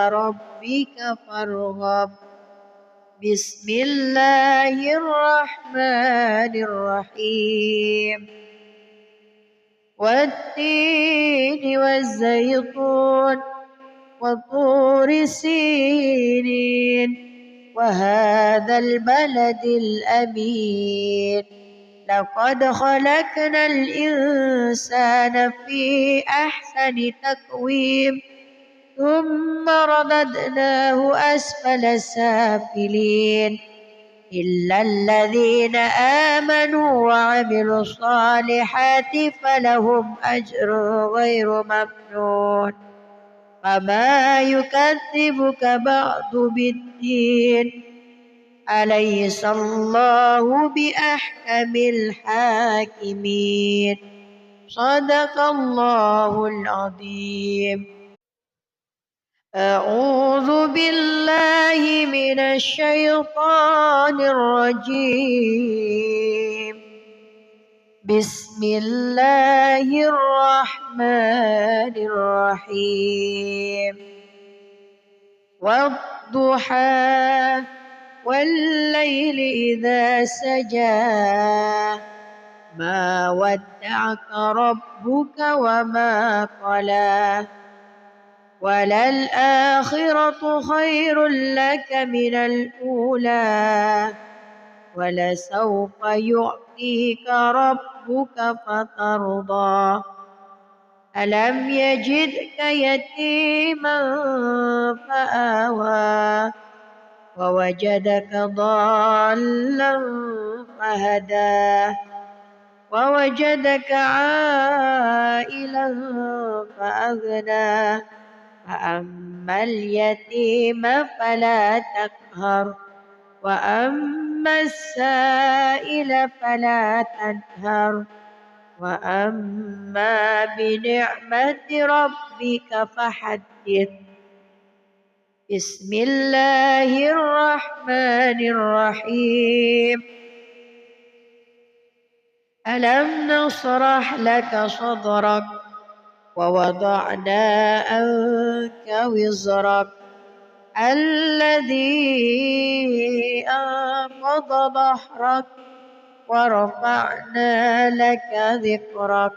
ربك فارغب بسم الله الرحمن الرحيم والتين والزيتون وطور سينين وهذا البلد الأمين لقد خلقنا الإنسان في أحسن تقويم ثم رددناه أسفل سافلين إلا الذين آمنوا وعملوا الصالحات فلهم أجر غير ممنون فما يكذبك بعد بالدين أليس الله بأحكم الحاكمين صدق الله العظيم. أعوذ بالله من الشيطان الرجيم بسم الله الرحمن الرحيم والضحى والليل إذا سجى ما ودعك ربك وما قلى وللآخرة خير لك من الأولى ولسوف يعطيك ربك فترضى ألم يجدك يتيما فآوى ووجدك ضالا فهدى ووجدك عائلا فأغنى فأما اليتيم فلا تقهر وأما السائل فلا تنهر وأما بنعمة ربك فحدث بسم الله الرحمن الرحيم ألم نشرح لك صدرك ووضعنا عنك وزرك الذي أنقض ظهرك ورفعنا لك ذكرك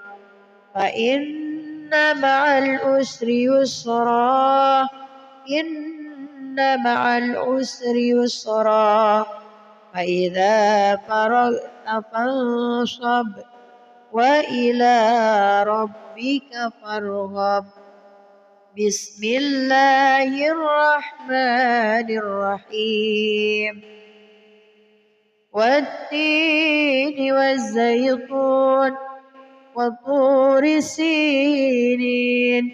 فإن مع العسر يسرا إن مع العسر يسرا فإذا فرغت فانصب وإلى ربك فارغب بسم الله الرحمن الرحيم والتين والزيتون وطور سينين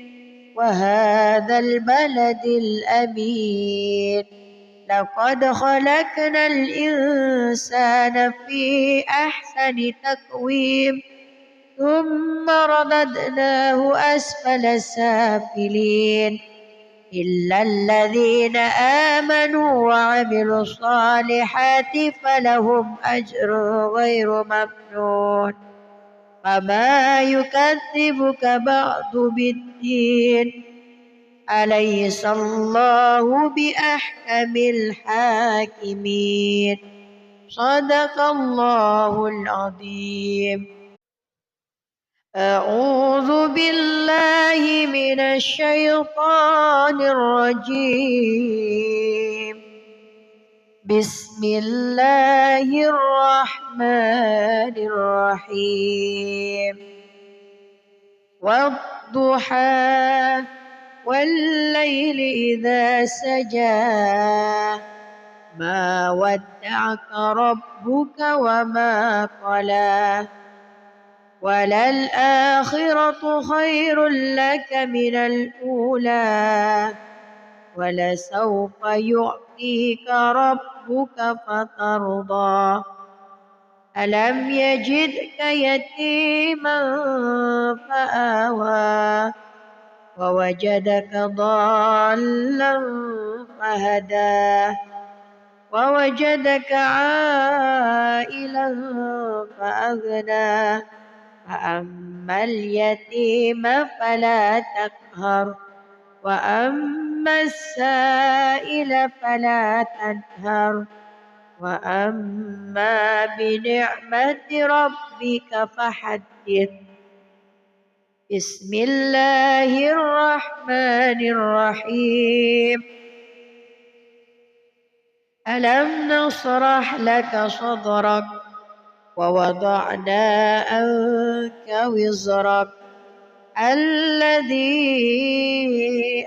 وهذا البلد الأمين لقد خلقنا الإنسان في أحسن تقويم ثم رددناه أسفل سافلين إلا الذين آمنوا وعملوا الصالحات فلهم أجر غير ممنون فما يكذبك بعد بالدين أليس الله بأحكم الحاكمين صدق الله العظيم. أعوذ بالله من الشيطان الرجيم بسم الله الرحمن الرحيم والضحى والليل إذا سجى ما ودعك ربك وما قلى وللآخرة خير لك من الأولى ولسوف يعطيك ربك فترضى ألم يجدك يتيما فآوى ووجدك ضالا فهدى ووجدك عائلا فأغنى فأما اليتيم فلا تقهر وأما السائل فلا تنهر وأما بنعمة ربك فحدث. بسم الله الرحمن الرحيم. ألم نشرح لك صدرك ووضعنا عنك وزرك الذي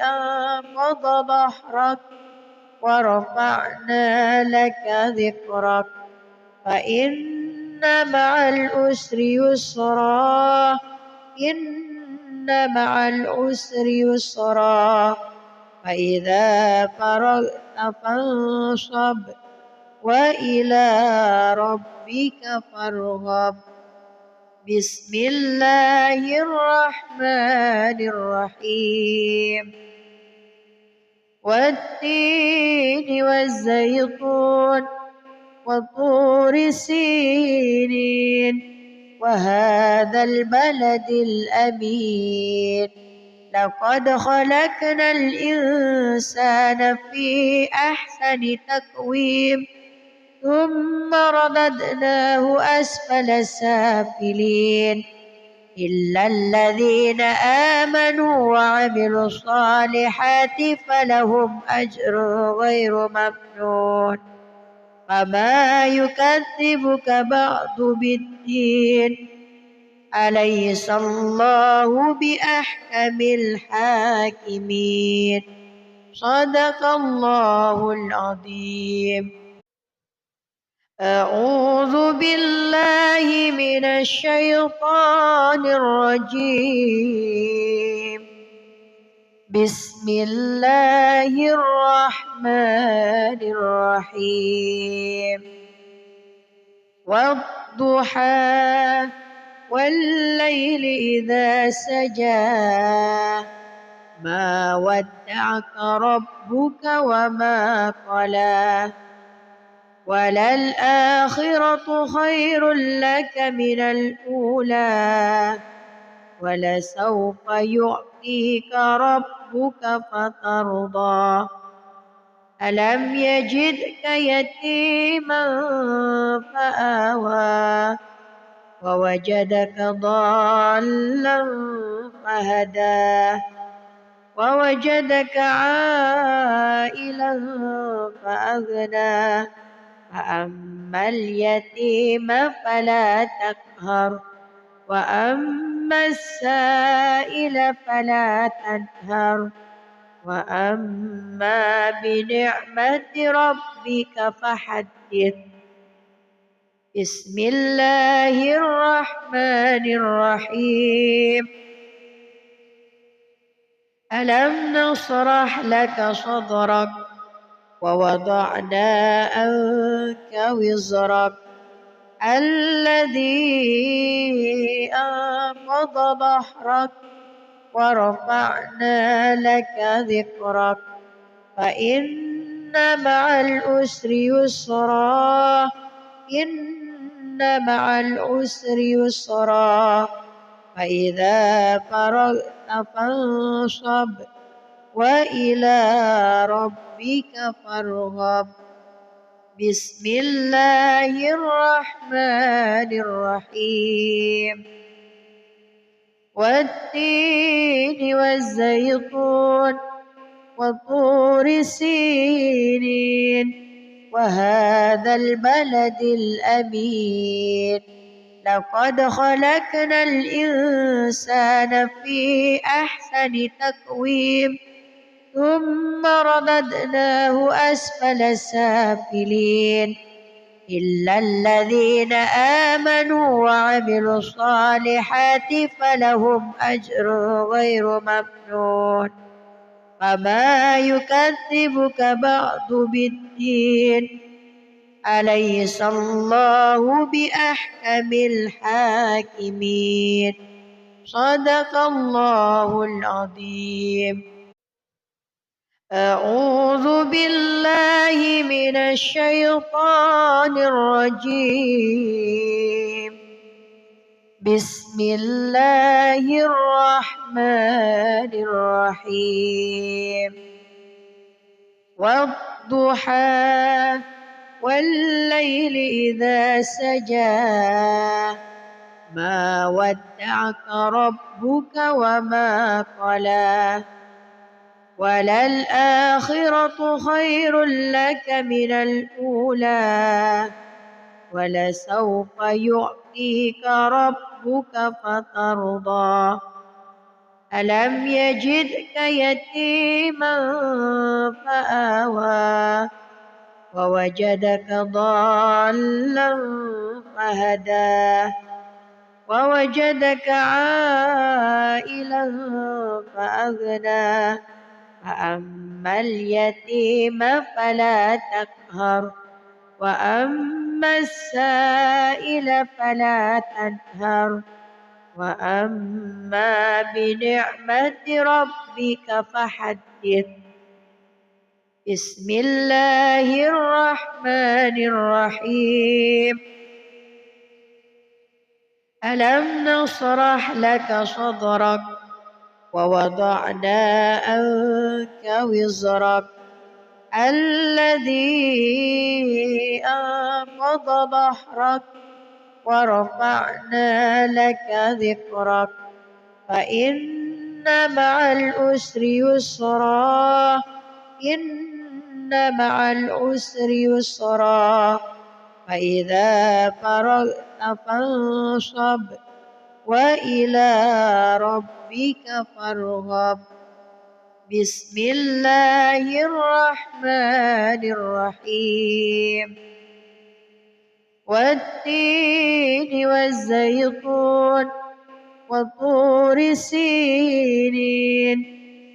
أنقض ظهرك ورفعنا لك ذكرك فإن مع العسر يسرا إن مع العسر يسرا فإذا فرغت فانصب وإلى ربك فارغب. بسم الله الرحمن الرحيم. والتين والزيتون وطور سينين وهذا البلد الأمين لقد خلقنا الإنسان في أحسن تقويم ثم رددناه أسفل سافلين إلا الذين آمنوا وعملوا الصالحات فلهم أجر غير ممنون فما يكذبك بعد بالدين أليس الله بأحكم الحاكمين. صدق الله العظيم. أعوذ بالله من الشيطان الرجيم. بسم الله الرحمن الرحيم. والضحى والليل إذا سجى ما ودعك ربك وما قلى وللآخرة خير لك من الأولى ولسوف يعطيك ربك فترضى ألم يجدك يتيما فآوى ووجدك ضالا فهدى ووجدك عائلا فأغنى فأما اليتيم فلا تقهر وأما السائل فلا تنهر وأما بنعمة ربك فحدث. بسم الله الرحمن الرحيم. ألم نشرح لك صدرك ووضعنا عنك وزرك الذي أنقض ظهرك ورفعنا لك ذكرك فإن مع العسر يسرا إن مع العسر يسرا فإذا فرغت فانصب وإلى ربك فارغب. بسم الله الرحمن الرحيم. والتين والزيتون وطور سينين وهذا البلد الأمين لقد خلقنا الإنسان في أحسن تقويم ثم رددناه أسفل سافلين إلا الذين آمنوا وعملوا الصالحات فلهم أجر غير ممنون فما يكذبك بعد بالدين أليس الله بأحكم الحاكمين. صدق الله العظيم. أعوذ بالله من الشيطان الرجيم. بسم الله الرحمن الرحيم. والضحى والليل إذا سجى ما ودعك ربك وما قلى وللآخرة خير لك من الأولى ولسوف يعطيك ربك فترضى ألم يجدك يتيما فآوى ووجدك ضالا فهدى ووجدك عائلا فأغنى فأما اليتيم فلا تقهر وأما السائل فلا تنهر وأما بنعمة ربك فحدث. بسم الله الرحمن الرحيم. ألم نشرح لك صدرك ووضعنا عنك وزرك الذي أنقض ظهرك ورفعنا لك ذكرك فإن مع العسر يسرا إن مع العسر يسرا فإذا فرغت فانصب وإلى ربك فارغب. بسم الله الرحمن الرحيم. والتين والزيتون وطور سينين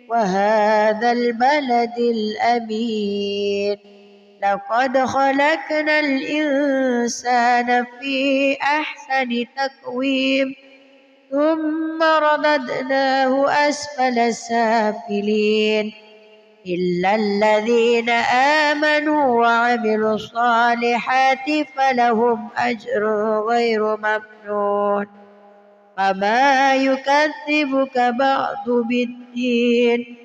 وهذا البلد الأمين لقد خلقنا الإنسان في أحسن تقويم ثم رددناه أسفل سافلين إلا الذين آمنوا وعملوا الصالحات فلهم أجر غير ممنون فما يكذبك بعد بالدين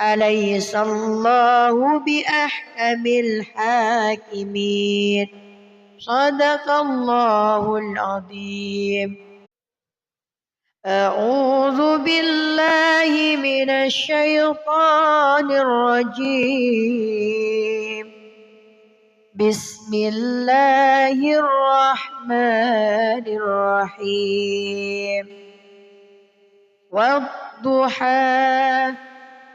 أليس الله بأحكم الحاكمين. صدق الله العظيم. أعوذ بالله من الشيطان الرجيم. بسم الله الرحمن الرحيم. والضحى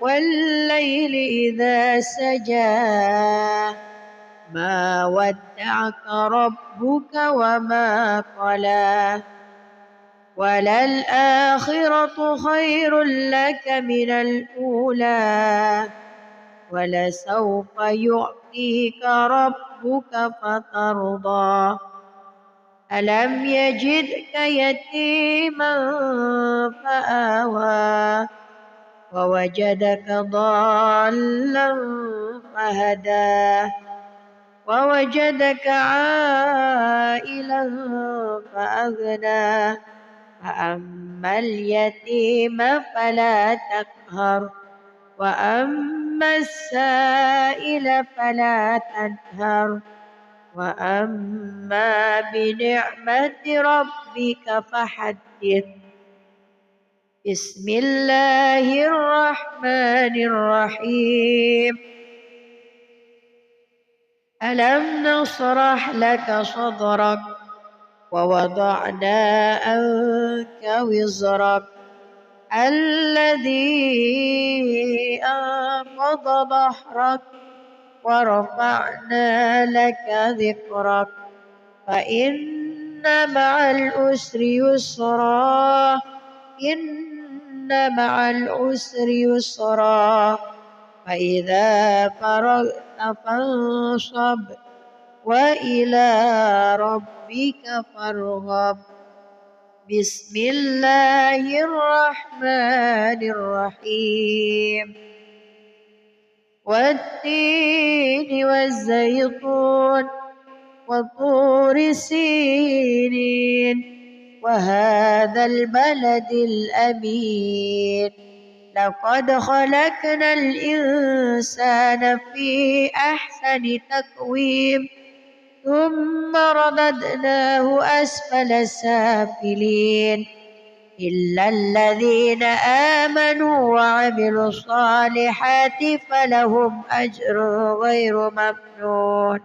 والليل إذا سجى ما ودعك ربك وما قلى وللآخرة خير لك من الأولى ولسوف يعطيك ربك فترضى ألم يجدك يتيما فآوى ووجدك ضالا فهدى ووجدك عائلا فأغنى فأما اليتيم فلا تقهر وأما السائل فلا تنهر وأما بنعمة ربك فحدث. بسم الله الرحمن الرحيم. ألم نشرح لك صدرك ووضعنا عنك وزرك الذي أنقض ظهرك ورفعنا لك ذكرك فإن مع العسر يسرا إن مع العسر يسرا فإذا فرغت فانصب وإلى ربك فارغب. بسم الله الرحمن الرحيم. والتين والزيتون وطور سينين وهذا البلد الأمين لقد خلقنا الإنسان في أحسن تقويم ثم رددناه أسفل سافلين إلا الذين آمنوا وعملوا الصالحات فلهم أجر غير ممنون.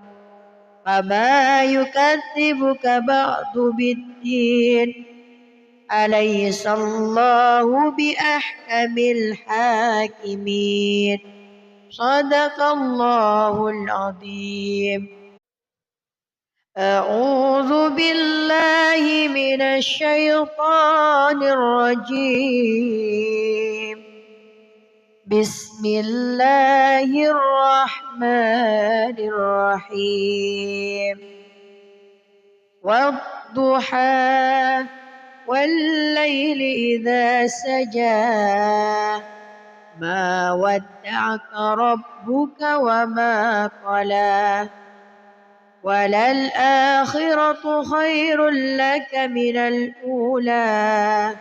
فما يكذبك بعد بالدين أليس الله بأحكم الحاكمين. صدق الله العظيم. أعوذ بالله من الشيطان الرجيم. بسم الله الرحمن الرحيم. والضحى والليل إذا سجى ما ودعك ربك وما قلى وللآخرة خير لك من الأولى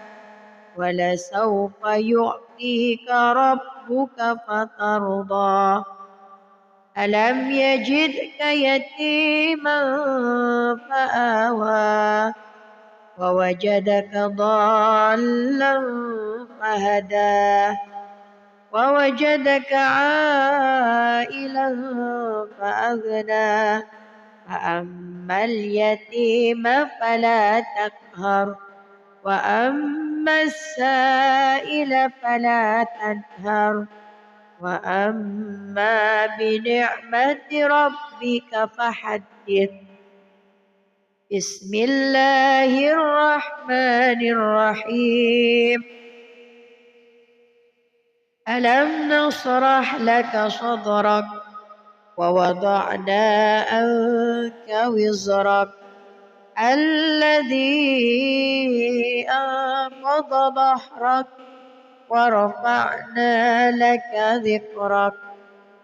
ولسوف يعطيك ربك فترضى. ألم يجدك يتيما فآوى ووجدك ضالا فهدى ووجدك عائلا فأغنى فأما اليتيم فلا تقهر وأما السائل فلا تنهر وأما بنعمة ربك فحدث. بسم الله الرحمن الرحيم. ألم نشرح لك صدرك ووضعنا عنك وزرك الذي أنقض ظهرك ورفعنا لك ذكرك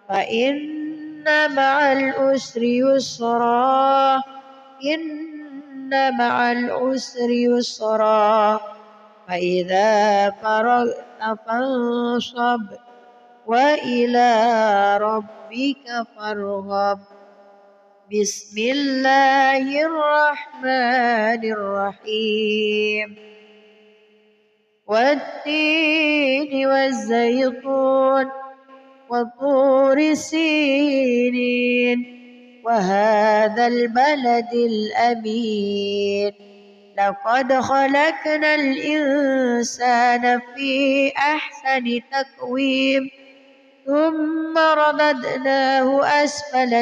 فإن مع العسر يسرا إن مع العسر يسرا فإذا فرغت فانصب وإلى ربك فارغب. بسم الله الرحمن الرحيم. والتين والزيتون وطور سينين وهذا البلد الأمين لقد خلقنا الإنسان في أحسن تقويم ثم رددناه أسفل